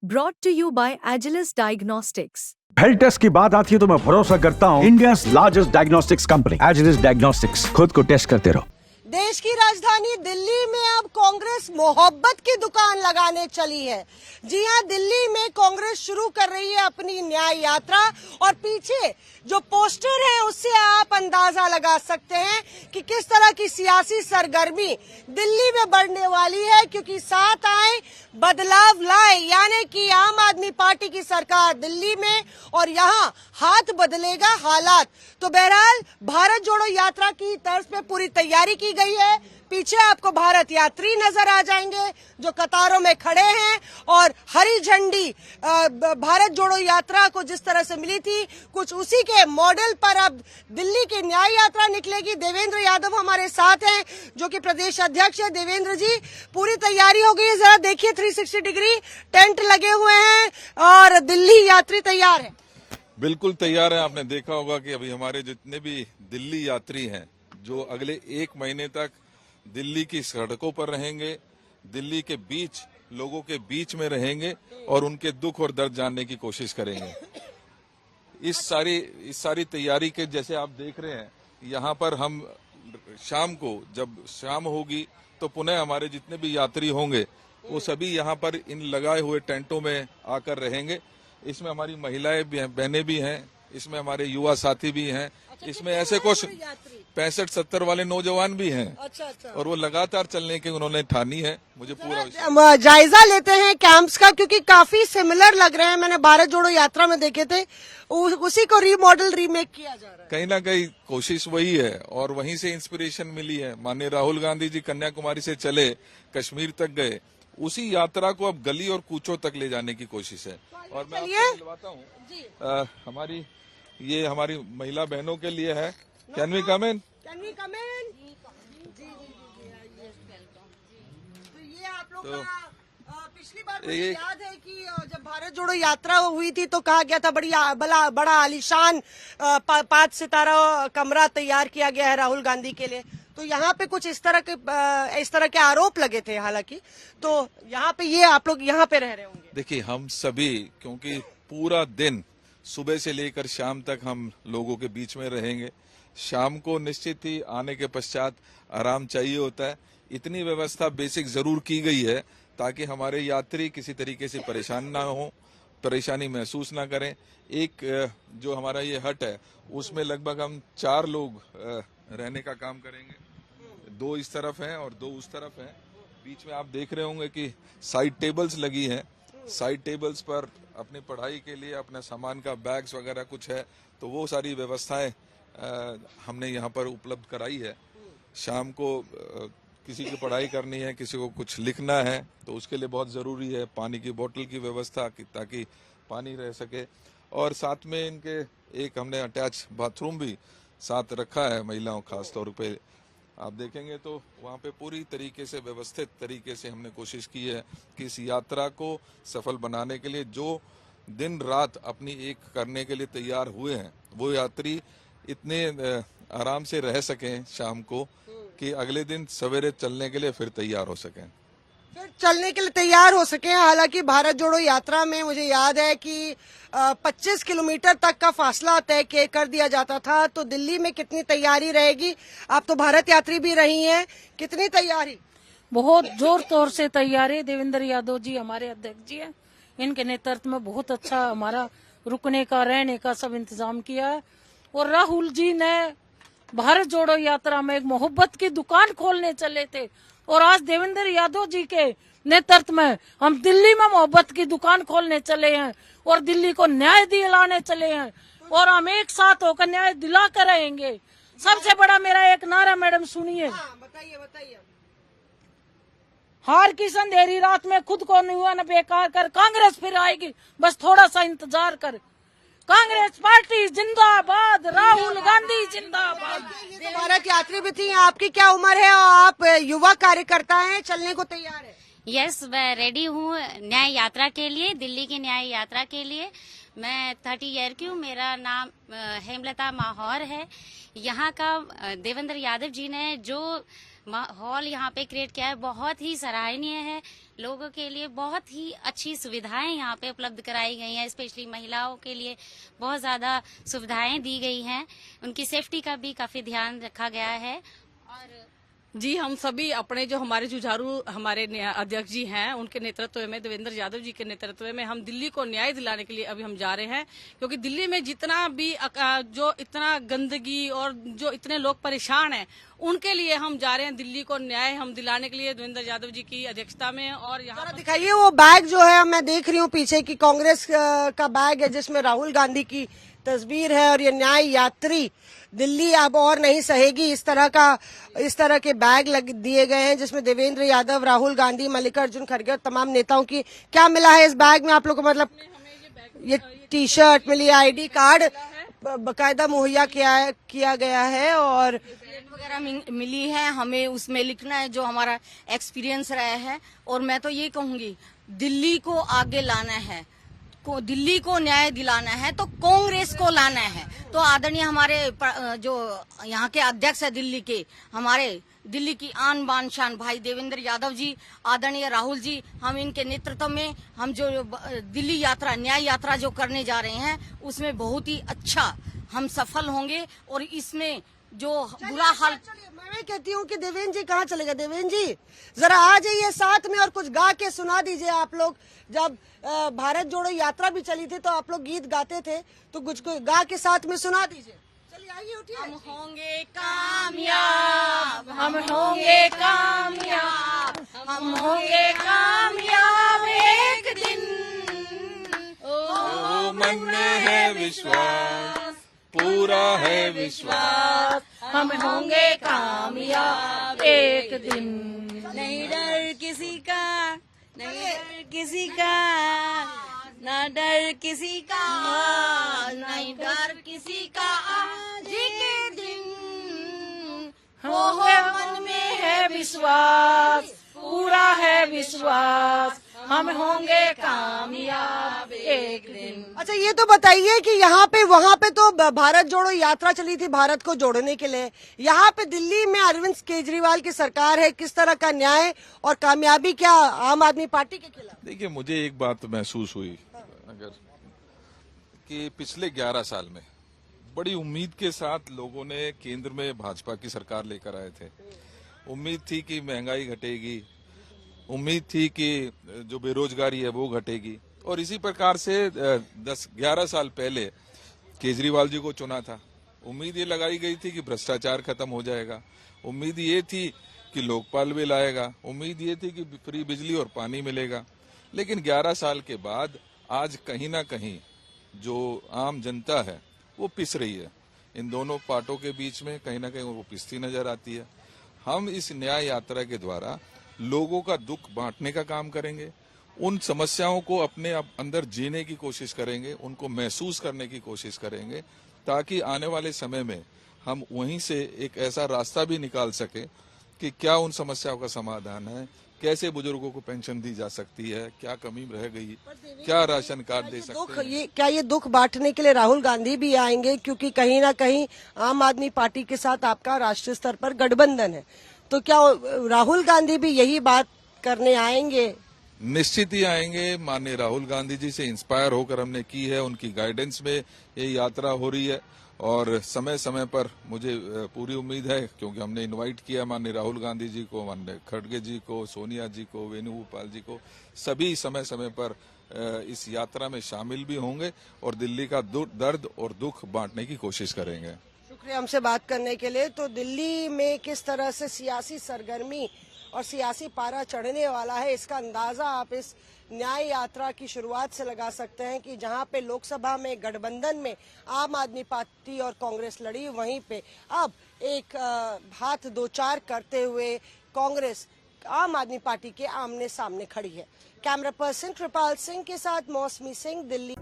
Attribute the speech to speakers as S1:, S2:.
S1: Brought to you by Agilus Diagnostics.
S2: Health test की बात आती है तो मैं भरोसा करता हूँ India largest diagnostics company Agilus diagnostics. खुद को टेस्ट करते रहो।
S3: देश की राजधानी दिल्ली में अब कांग्रेस मोहब्बत की दुकान लगाने चली है। जी हां, दिल्ली में कांग्रेस शुरू कर रही है अपनी न्याय यात्रा और पीछे जो पोस्टर है उससे आप अंदाजा लगा सकते हैं कि किस तरह की सियासी सरगर्मी दिल्ली में बढ़ने वाली है, क्योंकि साथ आए बदलाव लाए, यानी कि आम आदमी पार्टी की सरकार दिल्ली में और यहाँ हाथ बदलेगा हालात। तो बहरहाल भारत जोड़ो यात्रा की तर्ज पे पूरी तैयारी की गई है। पीछे आपको भारत यात्री नजर आ जाएंगे जो कतारों में खड़े हैं और हरी झंडी भारत जोड़ो यात्रा को जिस तरह से मिली थी कुछ उसी के मॉडल पर अब दिल्ली की न्याय यात्रा निकलेगी। देवेंद्र यादव हमारे साथ हैं जो कि प्रदेश अध्यक्ष है। देवेंद्र जी, पूरी तैयारी हो गई है, जरा देखिए 360 डिग्री टेंट लगे हुए हैं और दिल्ली यात्री तैयार है।
S4: बिल्कुल तैयार है। आपने देखा होगा कि अभी हमारे जितने भी दिल्ली यात्री हैं जो अगले 1 महीने तक दिल्ली की सड़कों पर रहेंगे, दिल्ली के बीच लोगों के बीच में रहेंगे और उनके दुख और दर्द जानने की कोशिश करेंगे। इस सारी तैयारी के जैसे आप देख रहे हैं, यहाँ पर हम शाम को जब शाम होगी तो पुनः हमारे जितने भी यात्री होंगे वो सभी यहाँ पर इन लगाए हुए टेंटों में आकर रहेंगे। इसमें हमारी महिलाएं बहनें भी हैं, इसमें हमारे युवा साथी भी हैं, इसमें ऐसे कुछ 65-70 वाले नौजवान भी हैं। अच्छा। और वो लगातार चलने की उन्होंने ठानी है। मुझे पूरा
S3: जायजा लेते हैं कैंप्स का, क्योंकि काफी सिमिलर लग रहे हैं। मैंने भारत जोड़ो यात्रा में देखे थे, उसी को रीमॉडल रीमेक किया जा रहा है।
S4: कहीं ना कहीं कोशिश वही है और वहीं से इंस्पिरेशन मिली है। माननीय राहुल गांधी जी कन्याकुमारी से चले कश्मीर तक गए, उसी यात्रा को अब गली और कूचों तक ले जाने की कोशिश है। और मैं आपको दिलवाता हूँ, हमारी महिला बहनों के लिए है। Can we come in?
S3: Can we come in? जी। तो ये आप लोग का पिछली बार मुझे याद है कि जब भारत जोड़ो यात्रा हुई थी तो कहा गया था बड़ा आलीशान 5 सितारा कमरा तैयार किया गया है राहुल गांधी के लिए। तो यहाँ पे कुछ इस तरह के आरोप लगे थे। हालांकि तो यहाँ पे ये आप लोग यहाँ पे रह रहे होंगे।
S4: देखिए, हम सभी क्योंकि पूरा दिन सुबह से लेकर शाम तक हम लोगों के बीच में रहेंगे। शाम को निश्चित ही आने के पश्चात आराम चाहिए होता है। इतनी व्यवस्था बेसिक जरूर की गई है ताकि हमारे यात्री किसी तरीके से परेशान ना हो, परेशानी महसूस ना करें। एक जो हमारा ये हट है उसमें लगभग हम 4 लोग रहने का काम करेंगे। 2 इस तरफ हैं और 2 उस तरफ हैं। बीच में आप देख रहे होंगे कि साइड टेबल्स लगी हैं। साइड टेबल्स पर अपनी पढ़ाई के लिए अपने सामान का बैग्स वगैरह कुछ है, तो वो सारी व्यवस्थाएं हमने यहाँ पर उपलब्ध कराई है। शाम को किसी की पढ़ाई करनी है, किसी को कुछ लिखना है, तो उसके लिए बहुत ज़रूरी है पानी की बोतल की व्यवस्था ताकि पानी रह सके। और साथ में इनके एक हमने अटैच बाथरूम भी साथ रखा है महिलाओं खास तौर पे। आप देखेंगे तो वहाँ पे पूरी तरीके से व्यवस्थित तरीके से हमने कोशिश की है कि इस यात्रा को सफल बनाने के लिए जो दिन रात अपनी एक करने के लिए तैयार हुए हैं वो यात्री इतने आराम से रह सकें शाम को कि अगले दिन सवेरे चलने के लिए फिर तैयार हो सकें।
S3: हालांकि भारत जोड़ो यात्रा में मुझे याद है कि 25 किलोमीटर तक का फासला तय कर दिया जाता था। तो दिल्ली में कितनी तैयारी रहेगी? आप तो भारत यात्री भी रही हैं, कितनी तैयारी?
S5: बहुत जोर तोर से तैयारी। देवेंद्र यादव जी हमारे अध्यक्ष जी हैं, इनके नेतृत्व में बहुत अच्छा हमारा रुकने का रहने का सब इंतजाम किया है। और राहुल जी ने भारत जोड़ो यात्रा में एक मोहब्बत की दुकान खोलने चले थे और आज देवेंद्र यादव जी के नेतृत्व में हम दिल्ली में मोहब्बत की दुकान खोलने चले हैं और दिल्ली को न्याय दिलाने चले हैं और हम एक साथ होकर न्याय दिला कर रहेंगे। सबसे बड़ा मेरा एक नारा, मैडम सुनिए।
S3: बताइए।
S5: हार की अंधेरी रात में खुद को नहीं हुआ न बेकार कर, कांग्रेस फिर आएगी, बस थोड़ा सा इंतजार कर। कांग्रेस पार्टी जिंदाबाद, राहुल गांधी जिंदाबाद।
S3: तो भारत यात्री भी थी, आपकी क्या उम्र है और आप युवा कार्यकर्ता हैं, चलने को तैयार है?
S6: यस, मैं रेडी हूँ न्याय यात्रा के लिए, दिल्ली की न्याय यात्रा के लिए। मैं 30 ईयर की हूँ। मेरा नाम हेमलता माहौर है। यहाँ का देवेंद्र यादव जी ने जो माहौल यहाँ पे क्रिएट किया है बहुत ही सराहनीय है। लोगों के लिए बहुत ही अच्छी सुविधाएं यहाँ पे उपलब्ध कराई गई हैं। स्पेशली महिलाओं के लिए बहुत ज्यादा सुविधाएं दी गई हैं। उनकी सेफ्टी का भी काफी ध्यान रखा गया है। और
S7: जी, हम सभी अपने जो हमारे जुझारू हमारे अध्यक्ष जी हैं, उनके नेतृत्व में, देवेंद्र यादव जी के नेतृत्व में हम दिल्ली को न्याय दिलाने के लिए अभी हम जा रहे हैं। क्योंकि दिल्ली में जितना भी जो इतना गंदगी और जो इतने लोग परेशान हैं, उनके लिए हम जा रहे हैं। दिल्ली को न्याय हम दिलाने के लिए देवेंद्र यादव जी की अध्यक्षता में। और यहाँ
S3: दिखाइए वो बैग जो है, मैं देख रही हूँ पीछे की कांग्रेस का बैग है जिसमें राहुल गांधी की तस्वीर है। और ये न्याय यात्री दिल्ली अब और नहीं सहेगी, इस तरह के बैग दिए गए हैं जिसमें देवेंद्र यादव, राहुल गांधी, मल्लिकार्जुन खड़गे और तमाम नेताओं की। क्या मिला है इस बैग में आप लोग को? मतलब ये टी-शर्ट मिली, आईडी कार्ड बकायदा मुहैया किया गया है और
S8: वगैरह मिली है। हमें उसमें लिखना है जो हमारा एक्सपीरियंस रहा है। और मैं तो ये कहूंगी, दिल्ली को आगे लाना है, दिल्ली को न्याय दिलाना है तो कांग्रेस को लाना है। तो आदरणीय हमारे जो यहाँ के अध्यक्ष है दिल्ली के, हमारे दिल्ली की आन बान शान भाई देवेंद्र यादव जी, आदरणीय राहुल जी, हम इनके नेतृत्व में हम जो दिल्ली यात्रा, न्याय यात्रा जो करने जा रहे हैं, उसमें बहुत ही अच्छा हम सफल होंगे। और इसमें जो बुरा हाल,
S3: मैं कहती हूँ कि देवेंद्र जी कहाँ चले गए? देवेंद्र जी जरा आ जाइए साथ में और कुछ गा के सुना दीजिए। आप लोग जब भारत जोड़ो यात्रा भी चली थी तो आप लोग गीत गाते थे, तो कुछ गा के साथ में सुना दीजिए। चलिए आइए, उठिए।
S8: हम होंगे कामयाब, हम होंगे कामयाब, हम होंगे कामयाब एक दिन।
S4: ओ मन में है विश्वास, पूरा है विश्वास,
S8: हम होंगे कामयाब एक दिन। नहीं डर किसी का, नहीं डर किसी का, ना डर किसी का, नहीं डर किसी का। आज के दिन हो मन में है विश्वास, पूरा है विश्वास, हम होंगे कामयाब एक दिन।
S3: अच्छा, ये तो बताइए कि यहाँ पे वहाँ पे तो भारत जोड़ो यात्रा चली थी भारत को जोड़ने के लिए, यहाँ पे दिल्ली में अरविंद केजरीवाल की सरकार है, किस तरह का न्याय और कामयाबी क्या आम आदमी पार्टी के खिलाफ?
S4: देखिए, मुझे एक बात महसूस हुई अगर कि पिछले 11 साल में बड़ी उम्मीद के साथ लोगों ने केंद्र में भाजपा की सरकार लेकर आए थे। उम्मीद थी कि महंगाई घटेगी, उम्मीद थी कि जो बेरोजगारी है वो घटेगी। और इसी प्रकार से 10-11 साल पहले केजरीवाल जी को चुना था। उम्मीद ये लगाई गई थी कि भ्रष्टाचार खत्म हो जाएगा, उम्मीद ये थी कि लोकपाल भी लाएगा, उम्मीद ये थी कि फ्री बिजली और पानी मिलेगा। लेकिन 11 साल के बाद आज कहीं ना कहीं जो आम जनता है वो पिस रही है। इन दोनों पार्टों के बीच में कहीं ना कहीं वो पिसती नजर आती है। हम इस न्याय यात्रा के द्वारा लोगों का दुख बांटने का काम करेंगे, उन समस्याओं को अपने अंदर जीने की कोशिश करेंगे, उनको महसूस करने की कोशिश करेंगे, ताकि आने वाले समय में हम वहीं से एक ऐसा रास्ता भी निकाल सके कि क्या उन समस्याओं का समाधान है, कैसे बुजुर्गों को पेंशन दी जा सकती है, क्या कमी रह गई, क्या राशन कार्ड दे सकते हैं।
S3: क्या ये दुख बांटने के लिए राहुल गांधी भी आएंगे? क्योंकि कहीं ना कहीं आम आदमी पार्टी के साथ आपका राष्ट्रीय स्तर पर गठबंधन है, तो क्या राहुल गांधी भी यही बात करने आएंगे?
S4: निश्चित ही आएंगे। माननीय राहुल गांधी जी से इंस्पायर होकर हमने की है, उनकी गाइडेंस में ये यात्रा हो रही है। और समय समय पर मुझे पूरी उम्मीद है, क्योंकि हमने इनवाइट किया माननीय राहुल गांधी जी को, माननीय खड़गे जी को, सोनिया जी को, वेणुगोपाल जी को, सभी समय समय पर इस यात्रा में शामिल भी होंगे और दिल्ली का दर्द और दुख बांटने की कोशिश करेंगे।
S3: शुक्रिया हमसे बात करने के लिए। तो दिल्ली में किस तरह से सियासी सरगर्मी और सियासी पारा चढ़ने वाला है, इसका अंदाजा आप इस न्याय यात्रा की शुरुआत से लगा सकते हैं कि जहां पे लोकसभा में गठबंधन में आम आदमी पार्टी और कांग्रेस लड़ी, वहीं पे अब एक हाथ दो चार करते हुए कांग्रेस आम आदमी पार्टी के आमने सामने खड़ी है। कैमरा पर्सन कृपाल सिंह के साथ मौसमी सिंह, दिल्ली।